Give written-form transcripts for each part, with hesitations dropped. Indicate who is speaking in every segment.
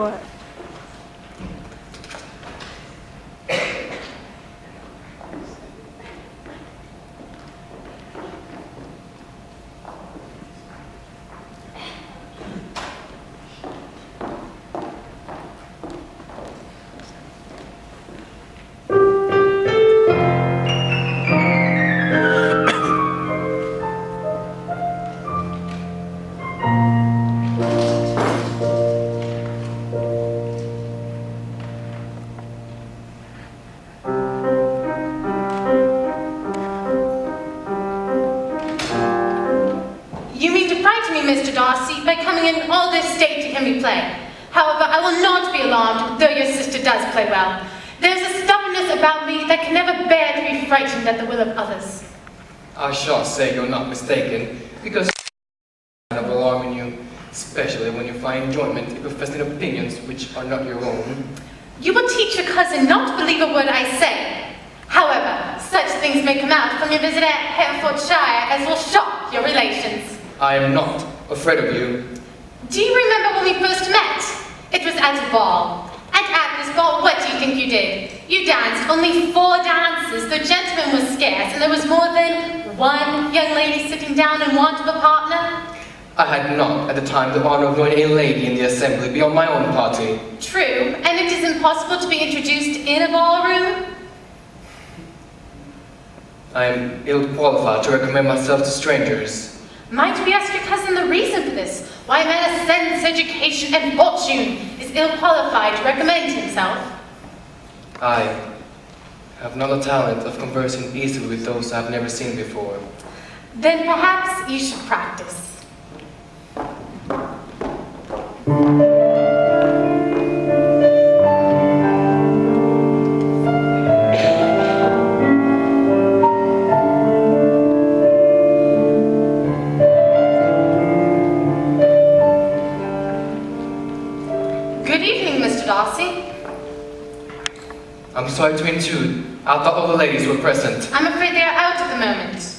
Speaker 1: what?
Speaker 2: Mr. Darcy, by coming in all this state to hear me play. However, I will not be alarmed, though your sister does play well. There's a stubbornness about me that can never bear to be frightened at the will of others.
Speaker 3: I shall say you're not mistaken, because of alarming you, especially when you find enjoyment in professing opinions which are not your own.
Speaker 2: You will teach your cousin not to believe a word I say. However, such things may come out from your visit at Herefordshire as will shock your relations.
Speaker 3: I am not afraid of you.
Speaker 2: Do you remember when we first met? It was at a ball. And at this ball, what do you think you did? You danced only 4 dances, the gentlemen were scarce, and there was more than one young lady sitting down in want of a partner.
Speaker 3: I had not, at the time, the honor of knowing a lady in the assembly beyond my own party.
Speaker 2: True, and it is impossible to be introduced in a ballroom.
Speaker 3: I am ill-qualified to recommend myself to strangers.
Speaker 2: Might we ask your cousin the reason for this? Why a man of sense, education, and fortune is ill-qualified to recommend himself?
Speaker 3: I have not the talent of conversing easily with those I have never seen before.
Speaker 2: Then perhaps you should practice.
Speaker 3: I'm sorry to intrude. I thought all the ladies were present.
Speaker 2: I'm afraid they are out at the moment.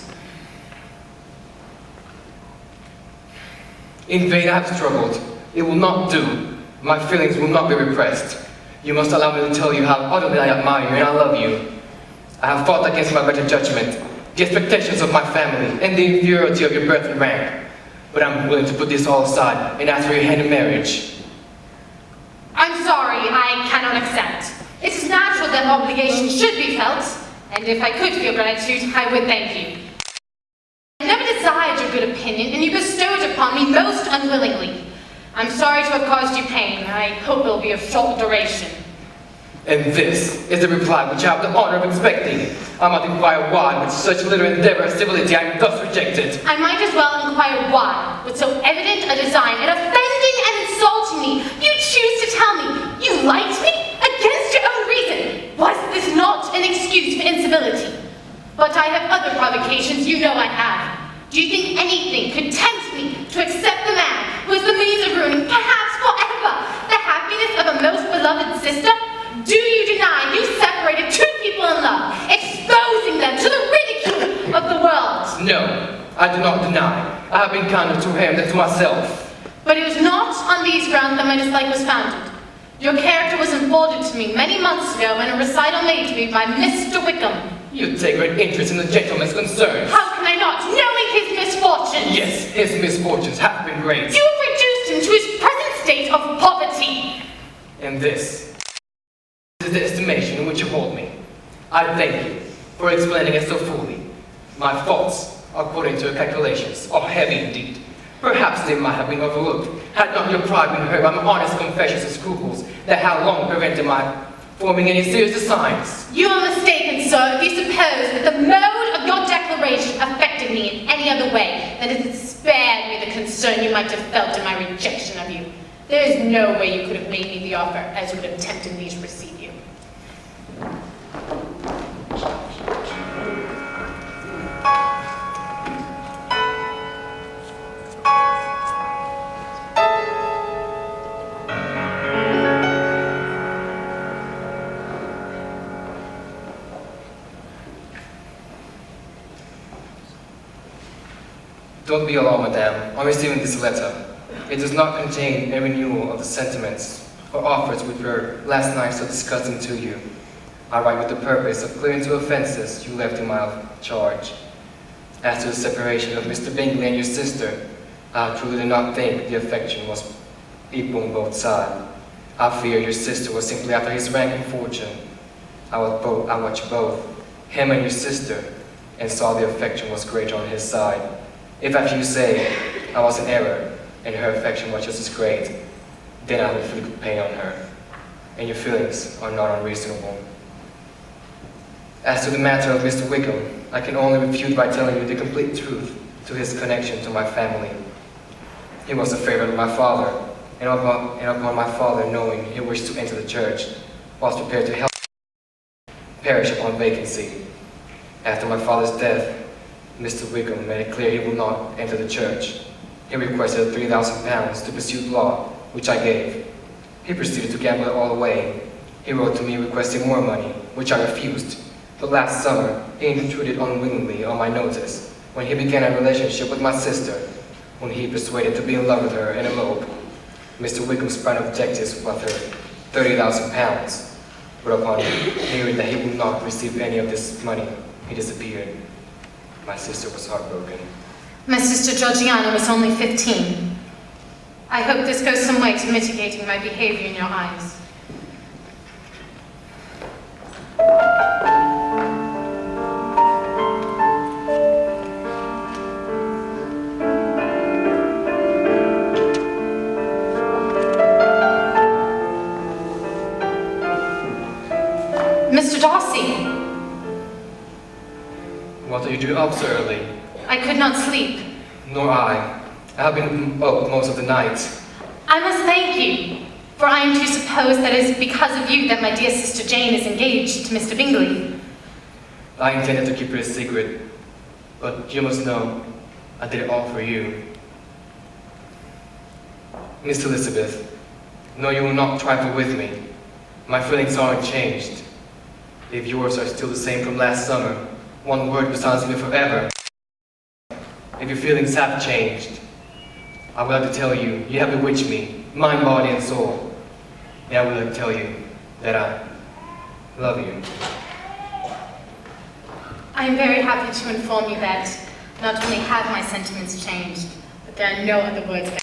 Speaker 3: In vain I have struggled. It will not do. My feelings will not be repressed. You must allow me to tell you how utterly I admire you and I love you. I have fought against my better judgment, the expectations of my family, and the inferiority of your birth and rank. But I'm willing to put this all aside and ask for your hand in marriage.
Speaker 2: I'm sorry, I cannot accept. It is natural that obligation should be felt, and if I could feel gratitude, I would thank you. I never desired your good opinion, and you bestowed it upon me most unwillingly. I'm sorry to have caused you pain. I hope it will be of short duration.
Speaker 3: And this is the reply which I have the honor of expecting. I might inquire why, with such little endeavor and civility, I am thus rejected.
Speaker 2: I might as well inquire why, with so evident a design in offending and insulting me, you choose to tell me you liked me against your own reason. Was this not an excuse for incivility? But I have other provocations, you know I have. Do you think anything could tempt me to accept the man who has the means of ruining, perhaps forever, the happiness of a most beloved sister? Do you deny you separated 2 people in love, exposing them to the ridicule of the world?
Speaker 3: No, I do not deny. I have been kinder to him than to myself.
Speaker 2: But it was not on these grounds that my dislike was founded. Your character was unfolded to me many months ago in a recital made to me by Mr. Wickham.
Speaker 3: You take great interest in the gentleman's concerns.
Speaker 2: How can I not, knowing his misfortunes?
Speaker 3: Yes, his misfortunes have been great.
Speaker 2: You have reduced him to his present state of poverty.
Speaker 3: And this is the estimation in which you hold me. I thank you for explaining it so fully. My faults, according to your calculations, are heavy indeed. Perhaps they might have been overlooked, had not your pride been hurt by my honest confessions and scruples that have long prevented my forming any serious designs.
Speaker 2: You are mistaken, sir, if you suppose that the mode of your declaration affected me in any other way than it spared me the concern you might have felt in my rejection of you. There is no way you could have made me the offer as would have tempted me to receive you.
Speaker 3: Don't be alarmed, madame, on receiving this letter. It does not contain a renewal of the sentiments or offers which were last night so disgusting to you. I write with the purpose of clearing two offenses you left in my charge. As to the separation of Mr. Bingley and your sister, I truly do not think the affection was equal on both sides. I fear your sister was simply after his rank and fortune. I watched both, him and your sister, and saw the affection was greater on his side. If, as you say, I was in error, and her affection was just as great, then I would feel pain on her, and your feelings are not unreasonable. As to the matter of Mr. Wickham, I can only refute by telling you the complete truth to his connection to my family. He was a favorite of my father, and upon my father knowing he wished to enter the church, was prepared to help perish upon vacancy. After my father's death, Mr. Wickham made it clear he would not enter the church. He requested £3,000 to pursue law, which I gave. He proceeded to gamble it all away. He wrote to me requesting more money, which I refused. But last summer, he intruded unwillingly on my notice when he began a relationship with my sister, whom he persuaded to be in love with her and elope. Mr. Wickham's prime objective was her £30,000. But upon hearing that he would not receive any of this money, he disappeared. My sister was heartbroken.
Speaker 2: My sister Georgiana was only 15. I hope this goes some way to mitigating my behavior in your eyes. Mr. Darcy!
Speaker 3: What do you do up so early?
Speaker 2: I could not sleep.
Speaker 3: Nor I. I have been up most of the night.
Speaker 2: I must thank you, for I am to suppose that it is because of you that my dear sister Jane is engaged to Mr. Bingley.
Speaker 3: I intended to keep it a secret, but you must know, I did it all for you. Miss Elizabeth, no, you will not trifle with me. My feelings aren't changed. If yours are still the same from last summer, one word will silence me forever. If your feelings have changed, I would like to tell you, you have bewitched me, mind, body, and soul. And I would like to tell you that I love you.
Speaker 2: I am very happy to inform you that not only have my sentiments changed, but there are no other words